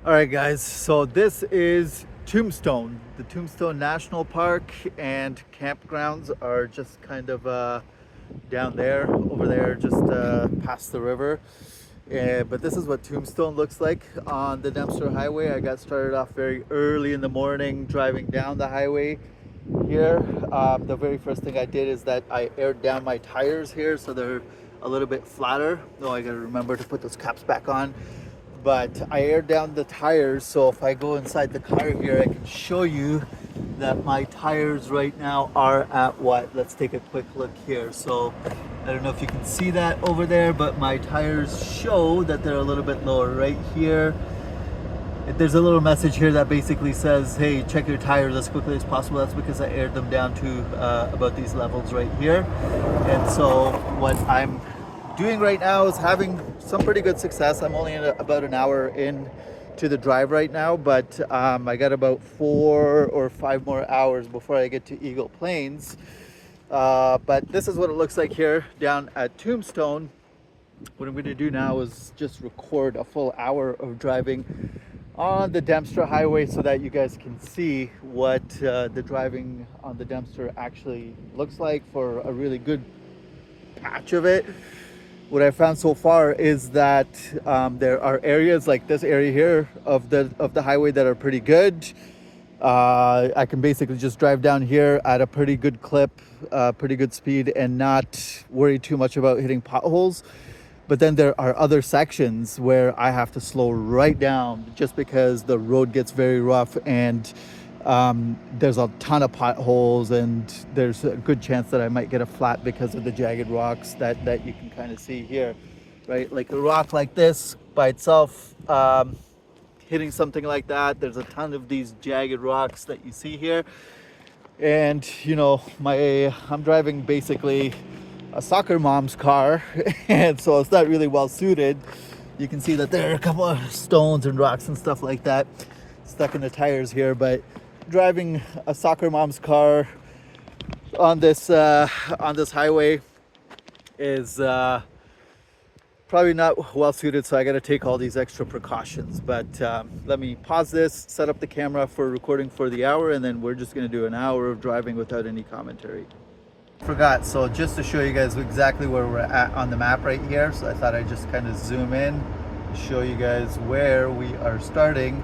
All right, guys, so this is Tombstone. The Tombstone National Park and campgrounds are just kind of down there, over there, just past the river. But this is what Tombstone looks like on the Dempster Highway. I got started off very early in the morning driving down the highway here. The very first thing I did is that I aired down my tires here so they're a little bit flatter. Oh, I gotta remember to put those caps back on. But I aired down the tires, so if I go inside the car here, I can show you that my tires right now are at what? Let's take a quick look here. So I don't know if you can see that over there, but my tires show that they're a little bit lower right here. There's a little message here that basically says, hey, check your tires as quickly as possible. That's because I aired them down to about these levels right here. And so what I'm doing right now is having some pretty good success. I'm only in about an hour in to the drive right now, but I got about 4 or 5 more hours before I get to Eagle Plains. But this is what it looks like here down at Tombstone. What I'm going to do now is just record a full hour of driving on the Dempster Highway so that you guys can see what the driving on the Dempster actually looks like for a really good patch of it. What I found so far is that there are areas like this area here of the highway that are pretty good. I can basically just drive down here at a pretty good clip, pretty good speed, and not worry too much about hitting potholes. But then there are other sections where I have to slow right down just because the road gets very rough and there's a ton of potholes, and there's a good chance that I might get a flat because of the jagged rocks that you can kind of see here, right? Like a rock like this by itself, hitting something like that, there's a ton of these jagged rocks that you see here. And you know, I'm driving basically a soccer mom's car, and so it's not really well suited. You can see that there are a couple of stones and rocks and stuff like that stuck in the tires here, but driving a soccer mom's car on this highway is probably not well suited, so I got to take all these extra precautions. But let me pause this, set up the camera for recording for the hour, and then we're just going to do an hour of driving without any commentary. Forgot, so just to show you guys exactly where we're at on the map right here, so I thought I'd just kind of zoom in, show you guys where we are starting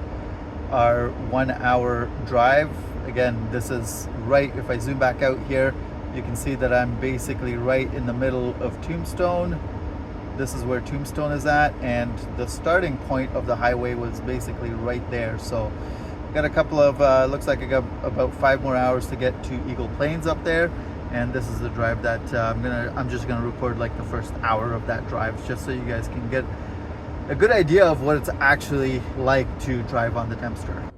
our 1 hour drive. Again, this is right, if I zoom back out here, you can see that I'm basically right in the middle of Tombstone. This is where Tombstone is at, and the starting point of the highway was basically right there. So got a couple of looks like I got about 5 more hours to get to Eagle Plains up there. And this is the drive that I'm just gonna record like the first hour of that drive, just so you guys can get a good idea of what it's actually like to drive on the Dempster.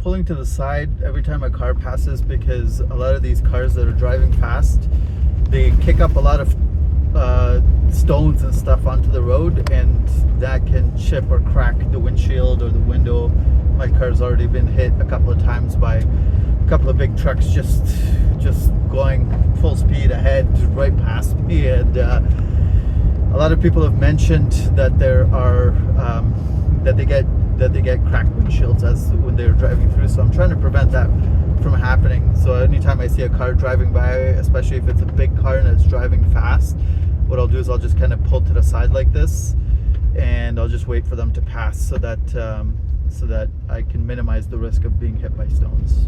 pulling to the side every time a car passes because a lot of these cars that are driving fast, they kick up a lot of stones and stuff onto the road, and that can chip or crack the windshield or the window. My car's already been hit a couple of times by a couple of big trucks just going full speed ahead right past me, and a lot of people have mentioned that there are that they get cracked windshields as when they're driving through. So I'm trying to prevent that from happening. So anytime I see a car driving by, especially if it's a big car and it's driving fast, what I'll do is I'll just kind of pull to the side like this, and I'll just wait for them to pass so that I can minimize the risk of being hit by stones.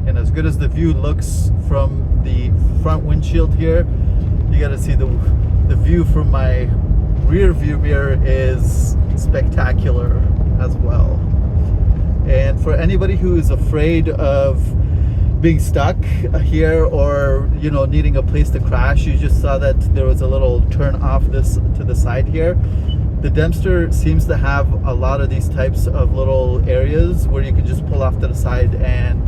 And as good as the view looks from the front windshield here, you got to see the view from my rear view mirror is spectacular as well. And for anybody who is afraid of being stuck here, or needing a place to crash, you just saw that there was a little turn off this to the side here. The Dempster seems to have a lot of these types of little areas where you can just pull off to the side and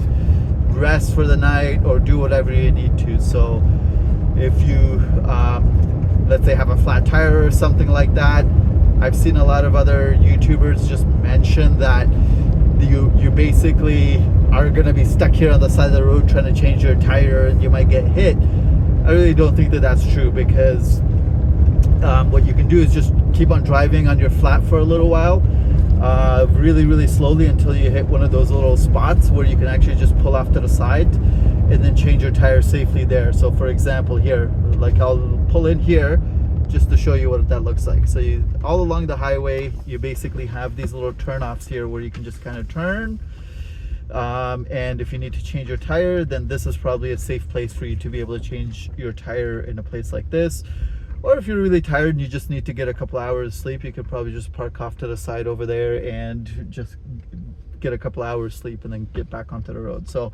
rest for the night or do whatever you need to. So if you let's say have a flat tire or something like that, I've seen a lot of other YouTubers just mention that you basically are going to be stuck here on the side of the road trying to change your tire and you might get hit. I really don't think that that's true, because what you can do is just keep on driving on your flat for a little while, really slowly, until you hit one of those little spots where you can actually just pull off to the side and then change your tire safely there. So for example here, like I'll pull in here just to show you what that looks like. So all along the highway, you basically have these little turn-offs here where you can just kind of turn, and if you need to change your tire, then this is probably a safe place for you to be able to change your tire in a place like this. Or if you're really tired and you just need to get a couple hours sleep, you could probably just park off to the side over there and just get a couple hours sleep and then get back onto the road. So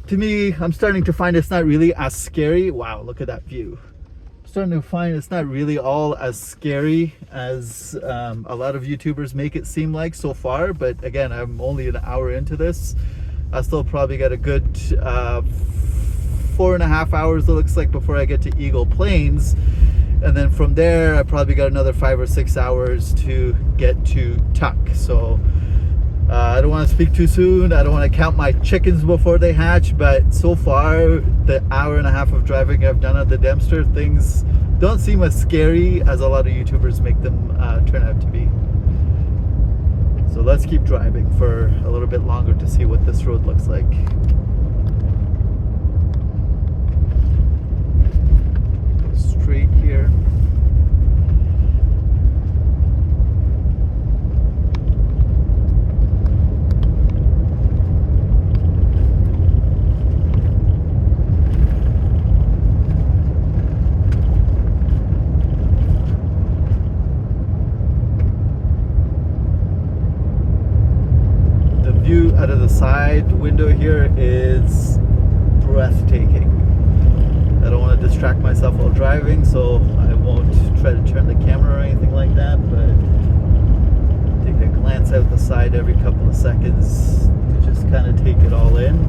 to me, I'm starting to find it's not really as scary. Wow, look at that view. I'm starting to find it's not really all as scary as a lot of YouTubers make it seem like so far. But again, I'm only an hour into this. I still probably got a good 4.5 hours, it looks like, before I get to Eagle Plains. And then from there, I probably got another 5 or 6 hours to get to Tuck. So I don't want to speak too soon. I don't want to count my chickens before they hatch, but so far, the hour and a half of driving I've done on the Dempster, things don't seem as scary as a lot of YouTubers make them turn out to be. So let's keep driving for a little bit longer to see what this road looks like. Straight here. View out of the side window here is breathtaking. I don't want to distract myself while driving, so I won't try to turn the camera or anything like that, but take a glance out the side every couple of seconds to just kind of take it all in.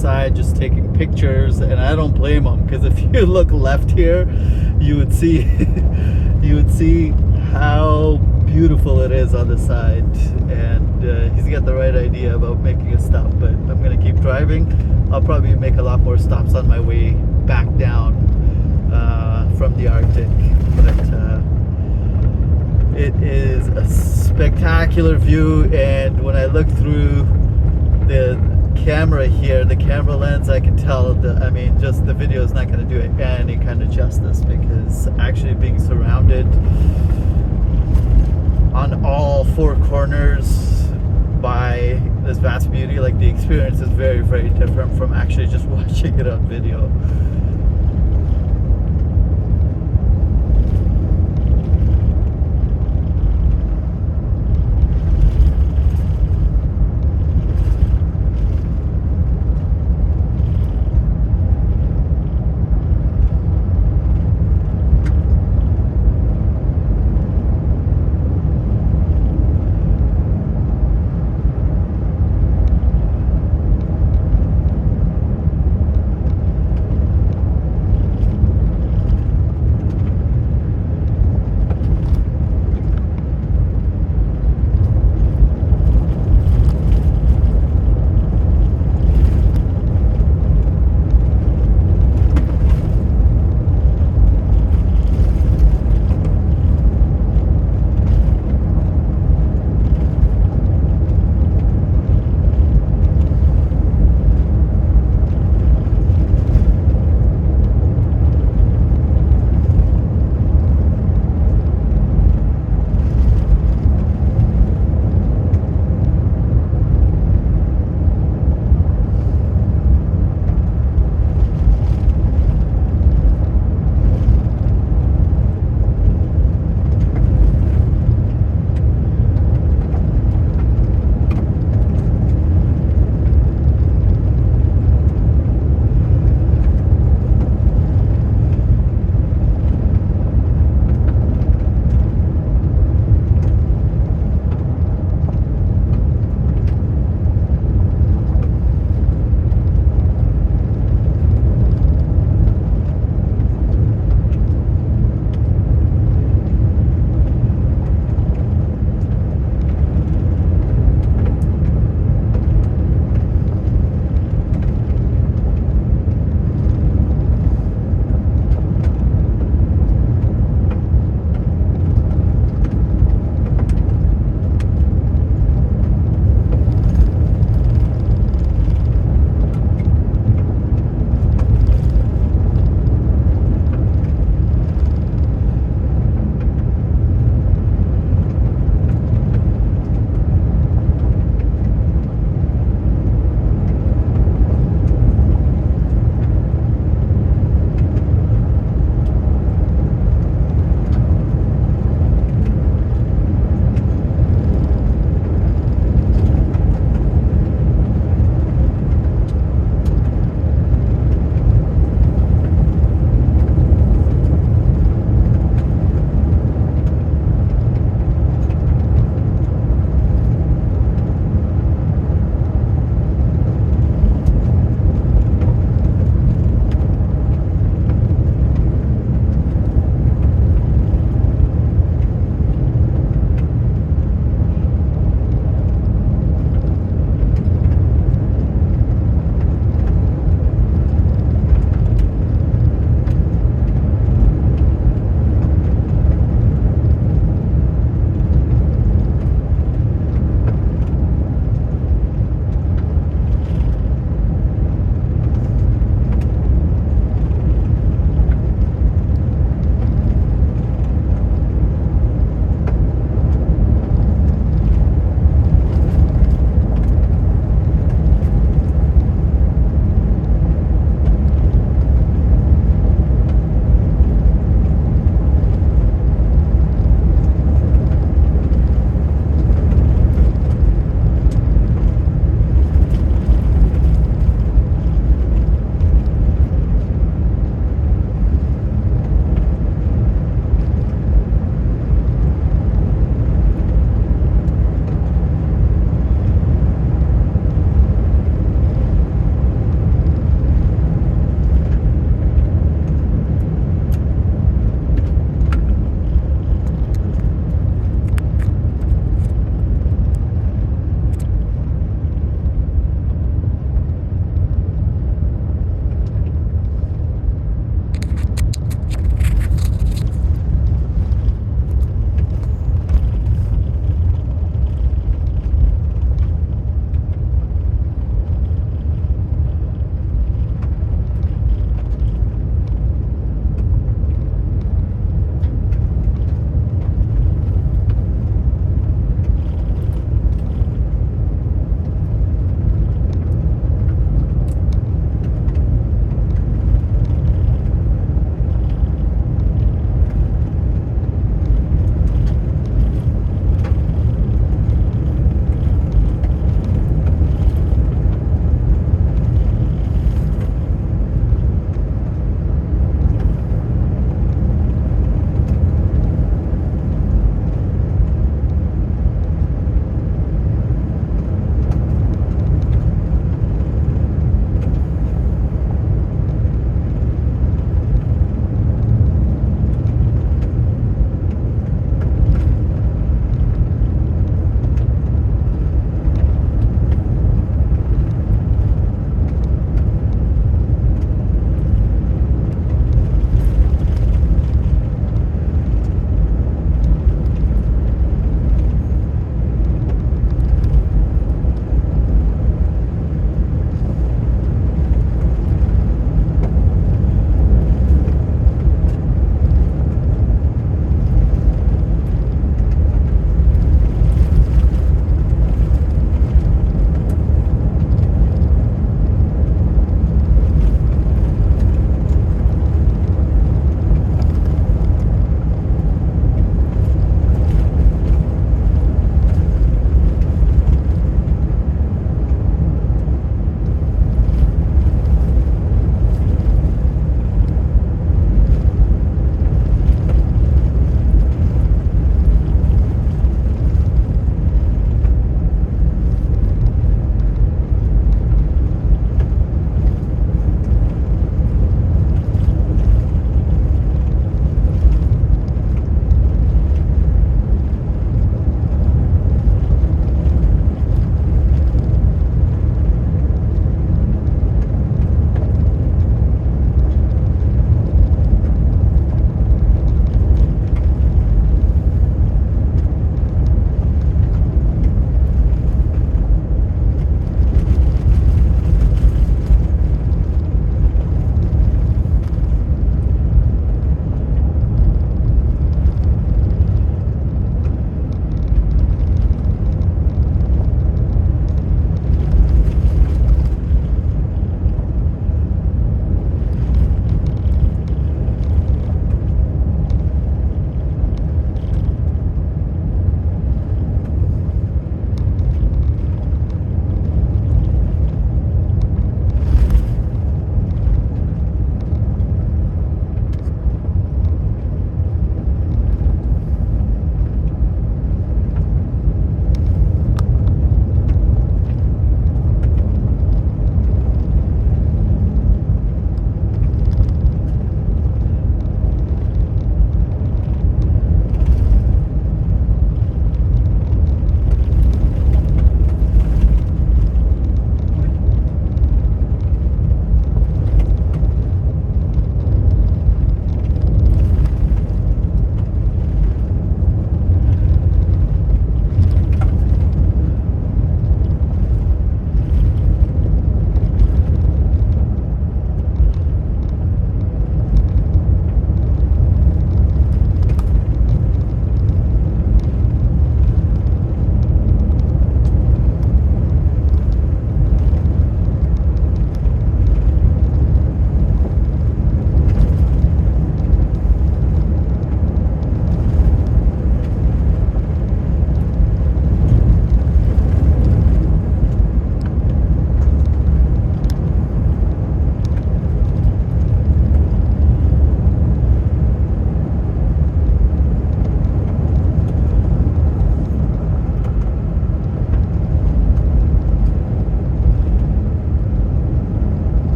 side just taking pictures, and I don't blame him, because if you look left here, you would see you would see how beautiful it is on the side. And he's got the right idea about making a stop, but I'm gonna keep driving. I'll probably make a lot more stops on my way back down from the Arctic, but it is a spectacular view. And when I look through the camera here, the camera lens, I can tell that, I mean, just the video is not going to do it any kind of justice, because actually being surrounded on all four corners by this vast beauty, like, the experience is very, very different from actually just watching it on video.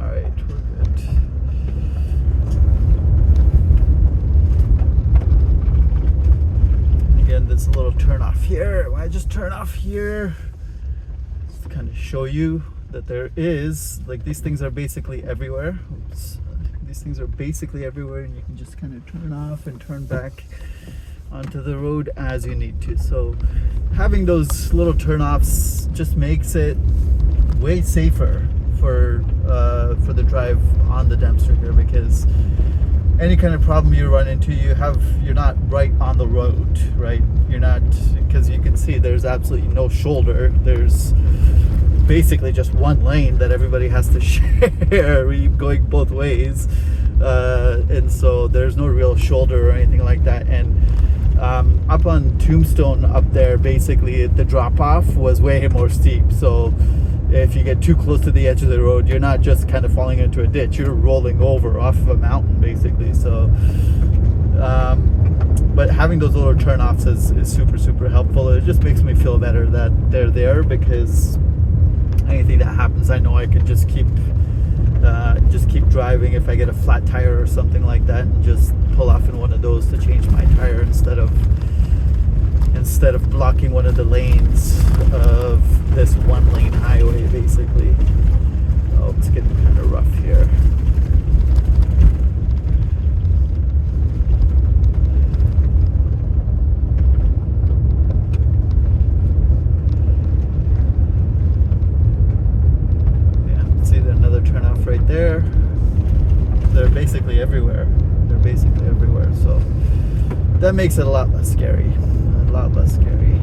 right, we're good. Again, this little turn off here. When I just turn off here, just to kind of show you that there is, like, these things are basically everywhere. Oops. These things are basically everywhere, and you can just kind of turn off and turn back onto the road as you need to. So having those little turn-offs just makes it way safer for the drive on the Dempster here, because any kind of problem you run into, you're not right on the road, right? You're not, because you can see there's absolutely no shoulder. There's basically just one lane that everybody has to share, going both ways, and so there's no real shoulder or anything like that. And up on Tombstone up there, basically the drop-off was way more steep, so if you get too close to the edge of the road, you're not just kind of falling into a ditch, you're rolling over off of a mountain basically. So but having those little turn-offs is super helpful. It just makes me feel better that they're there, because anything that happens, I know I can just keep driving. If I get a flat tire or something like that, and just pull off in one of those to change my tire instead of blocking one of the lanes of this one lane highway basically. Oh, it's getting kind of rough here. Yeah, see another turnoff right there. They're basically everywhere. So that makes it a lot less scary. A lot less scary.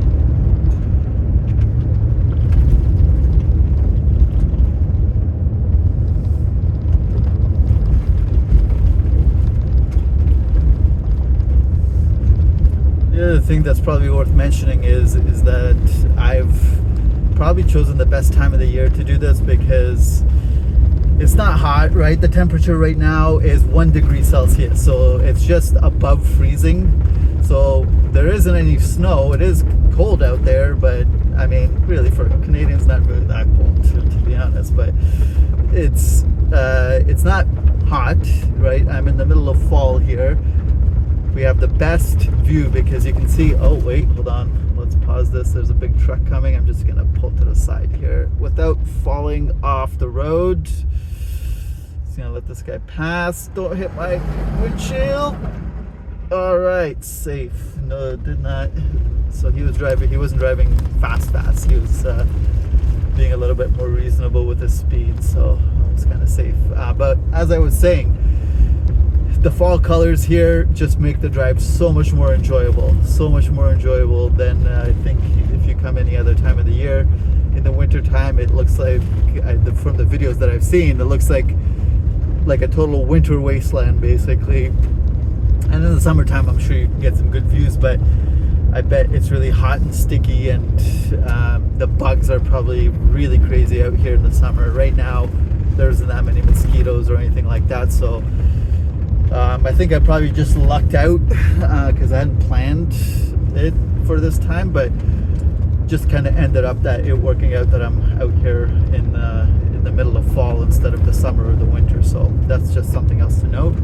The other thing that's probably worth mentioning is that I've probably chosen the best time of the year to do this, because it's not hot, right? The temperature right now is 1 degree Celsius, so it's just above freezing. So there isn't any snow. It is cold out there, but I mean, really, for Canadians, not really that cold, to be honest. But it's not hot, right? I'm in the middle of fall here. We have the best view because you can see. Oh wait, hold on. Let's pause this. There's a big truck coming. I'm just gonna pull to the side here without falling off the road. Just gonna let this guy pass. Don't hit my windshield. All right, safe. No, it did not. So he was driving. He wasn't driving fast. He was being a little bit more reasonable with his speed. So it's kind of safe. But as I was saying, the fall colors here just make the drive so much more enjoyable than I think if you come any other time of the year. In the winter time, it looks like, from the videos that I've seen, it looks like a total winter wasteland basically. And in the summertime, I'm sure you can get some good views, but I bet it's really hot and sticky, and the bugs are probably really crazy out here in the summer. Right now, there isn't that many mosquitoes or anything like that, so I think I probably just lucked out because I hadn't planned it for this time, but just kind of ended up that it working out that I'm out here in the middle of fall instead of the summer or the winter. So that's just something else to note.